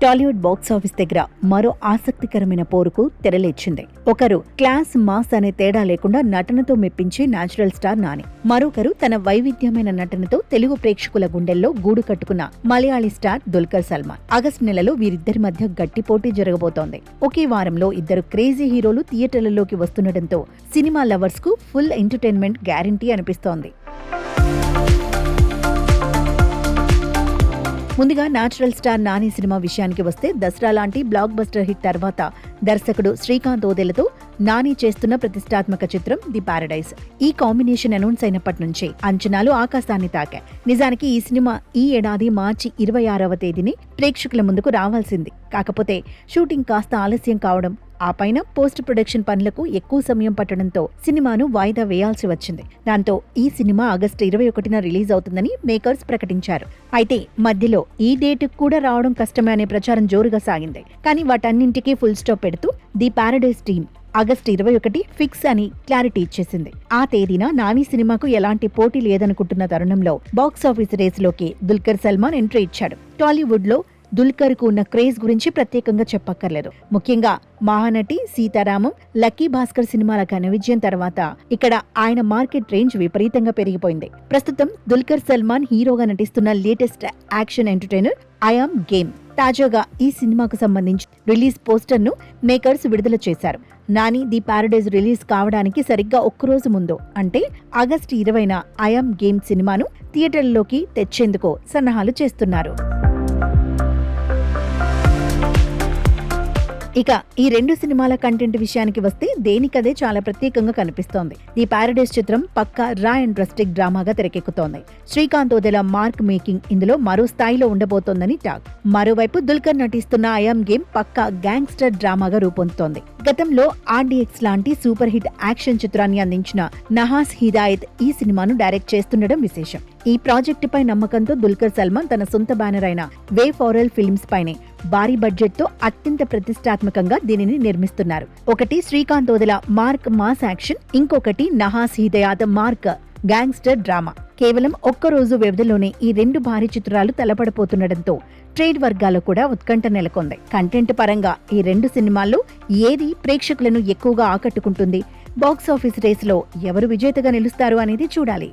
Tollywood box office దగ్గర మరో ఆసక్తికరమైన పోరుకు తెరలేచింది. ఒకరు క్లాస్ మాస్ అనే తేడా లేకుండా నటనతో మెప్పించే నేచురల్ స్టార్ నాని, మరొకరు తన వైవిధ్యమైన నటనతో తెలుగు ప్రేక్షకుల గుండెల్లో గూడు కట్టుకున్న మలయాళీ స్టార్ దుల్కర్ సల్మాన్. ఆగస్టు నెలలో వీరిద్దరి మధ్య గట్టి పోటీ జరగబోతోంది. ఒకే వారంలో ఇద్దరు క్రేజీ హీరోలు థియేటర్లలోకి వస్తుండటంతో సినిమా లవర్స్ కు ఫుల్ ఎంటర్టైన్మెంట్ గ్యారంటీ అనిపిస్తోంది. ముందుగా నేచురల్ స్టార్ నాని సినిమా విషయానికి వస్తే, దసరా లాంటి బ్లాక్ బస్టర్ హిట్ తర్వాత దర్శకుడు శ్రీకాంత్ ఓదెలతో నాని చేస్తున్న ప్రతిష్టాత్మక చిత్రం ది పారడైజ్. ఈ కాంబినేషన్ అనౌన్స్ అయినప్పటి నుంచి అంచనాలు ఆకాశాన్ని తాకాయి. నిజానికి ఈ సినిమా ఈ ఏడాది మార్చి 26వ తేదీని ప్రేక్షకుల ముందుకు రావాల్సింది. కాకపోతే షూటింగ్ కాస్త ఆలస్యం కావడం, ఆ పైన పోస్ట్ ప్రొడక్షన్ పనులకు ఎక్కువ సమయం పట్టడంతో సినిమాను వాయిదా వేయాల్సి వచ్చింది. దాంతో ఈ సినిమా ఆగస్టు 21న రిలీజ్ అవుతుందని మేకర్స్ ప్రకటించారు. అయితే మధ్యలో ఈ డేట్ కూడా రావడం కష్టమే అనే ప్రచారం జోరుగా సాగింది. కానీ వాటన్నింటికీ ఫుల్ స్టాప్ పెడుతూ the paradise team August 21 fix అని క్లారిటీ ఇచ్చేసింది. ఆ తేదీన నాని సినిమాకు ఎలాంటి పోటీ లేదనుకుంటున్న తరుణంలో బాక్సాఫీస్ రేసులోకి దుల్కర్ సల్మాన్ ఎంట్రీ ఇచ్చాడు. టాలీవుడ్ లో దుల్కర్ కు ఉన్న క్రేజ్ గురించి ప్రత్యేకంగా చెప్పక్కర్లేదు. ముఖ్యంగా మహానటి, సీతారామం, లక్కీ భాస్కర్ సినిమాల ఘన విజయం తర్వాత ఇక్కడ ఆయన మార్కెట్ రేంజ్ విపరీతంగా పెరిగిపోయింది. ప్రస్తుతం దుల్కర్ సల్మాన్ హీరోగా నటిస్తున్న latest action entertainer I am game. తాజాగా ఈ సినిమాకు సంబంధించి రిలీజ్ పోస్టర్ ను మేకర్స్ విడుదల చేశారు. నాని ది పారడైజ్ రిలీజ్ కావడానికి సరిగ్గా ఒక్కరోజు ముందు, అంటే ఆగస్టు 20న ఐ యామ్ గేమ్ సినిమాను థియేటర్లలోకి తెచ్చేందుకు సన్నాహాలు చేస్తున్నారు. ఇక ఈ రెండు సినిమాల కంటెంట్ విషయానికి వస్తే దేనికదే చాలా ప్రత్యేకంగా కనిపిస్తోంది. ది పారడైజ్ చిత్రం పక్కా రా అండ్ రస్టిక్ డ్రామాగా తెరకెక్కుతోంది. శ్రీకాంత్ ఓదెల మార్క్ మేకింగ్ ఇందులో మరో స్థాయిలో ఉండబోతోందని టాక్. మరోవైపు దుల్కర్ నటిస్తున్న ఐ యామ్ గేమ్ పక్కా గ్యాంగ్స్టర్ డ్రామాగా రూపొందుతోంది. గతంలో ఆర్డీఎక్స్ లాంటి సూపర్ హిట్ యాక్షన్ చిత్రాన్ని అందించిన నహాస్ హిదాయత్ ఈ సినిమాను డైరెక్ట్ చేస్తుండడం విశేషం. ఈ ప్రాజెక్టుపై నమ్మకంతో దుల్కర్ సల్మాన్ తన సొంత బ్యానర్ అయిన వే ఫారెల్ ఫిల్మ్స్ పైనే భారీ బడ్జెట్ తో అత్యంత ప్రతిష్టాత్మకంగా దీనిని నిర్మిస్తున్నారు. ఒకటి Srikanth Odela mark mass action, ఇంకొకటి Nahas Hidayat mark gangster drama. కేవలం ఒక్కరోజు వ్యవధిలోనే ఈ రెండు భారీ చిత్రాలు తలపడిపోతుండటంతో ట్రేడ్ వర్గాల్లో కూడా ఉత్కంఠ నెలకొంది. కంటెంట్ పరంగా ఈ రెండు సినిమాల్లో ఏది ప్రేక్షకులను ఎక్కువగా ఆకట్టుకుంటుంది, బాక్సాఫీస్ రేసులో ఎవరు విజేతగా నిలుస్తారు అనేది చూడాలి.